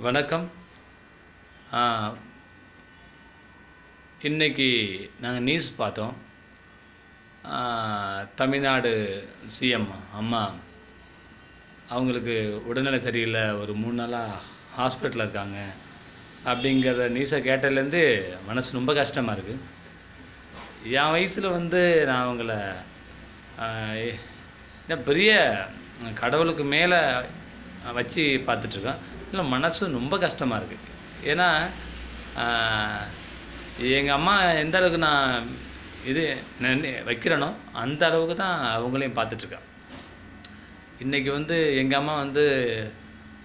வணக்கம். ஆ இன்னைக்கு நாங்க நியூஸ் பார்த்தோம். தமிழ்நாடு சிஎம் அம்மா அவங்களுக்கு உடல்நிலை சரியில்லை, ஒரு 3 நாளா ஹாஸ்பிட்டல்ல இருக்காங்க. அப்படிங்கிற நியூஸை கேட்டதுலேருந்து மனசு ரொம்ப கஷ்டமாக இருக்குது. என் வயசில் நான் அவங்கள ஆ, என்ன பெரிய கடவுளுக்கு மேலே வச்சு பார்த்துட்ருக்கேன். இல்லை, மனசு ரொம்ப கஷ்டமாக இருக்குது. ஏன்னா எங்கள் அம்மா எந்த அளவுக்கு நான் இது வைக்கிறேனோ அந்த அளவுக்கு தான் அவங்களையும் பார்த்துட்ருக்கேன். இன்றைக்கி எங்கள் அம்மா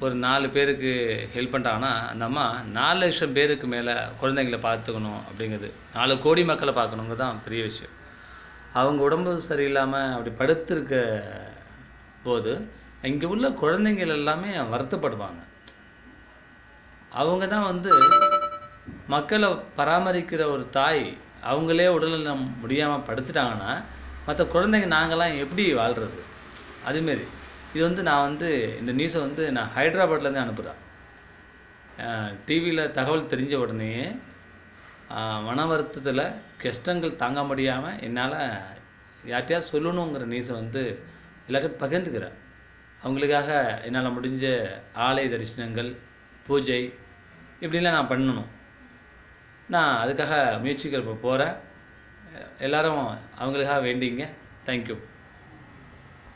ஒரு 4 பேருக்கு ஹெல்ப் பண்ணுறாங்கன்னா, அந்த அம்மா 4 லட்சம் பேருக்கு மேலே குழந்தைங்கள பார்த்துக்கணும் அப்படிங்கிறது, 4 கோடி மக்களை பார்க்கணுங்க தான் பெரிய விஷயம். அவங்க உடம்பு சரியில்லாமல் அப்படி படுத்திருக்க போது இங்கே உள்ள குழந்தைங்கள் எல்லாமே வருத்தப்படுவாங்க. அவங்க தான் மக்களை பராமரிக்கிற ஒரு தாய். அவங்களே உடல்நலம் முடியாமல் படுத்துட்டாங்கன்னா மற்ற குழந்தைங்க நாங்கள்லாம் எப்படி வாழ்கிறது? அதுமாரி இது நான் இந்த நியூஸை நான் ஹைதராபாத்லேருந்து அனுப்புகிறேன். டிவியில் தகவல் தெரிஞ்ச உடனேயே மன வருத்தத்தில் கஷ்டங்கள் தாங்க முடியாமல் என்னால் யார்கிட்டையாவது சொல்லணுங்கிற நியூஸை எல்லாத்தையும் பகிர்ந்துக்கிறேன். அவங்களுக்காக என்னால் முடிஞ்ச ஆலய தரிசனங்கள், பூஜை இப்படிலாம் நான் பண்ணணும். நான் அதுக்காக முயற்சிகள் இப்போ போகிறேன். எல்லோரும் அவங்களுக்காக வேண்டிங்க. தேங்க்யூ.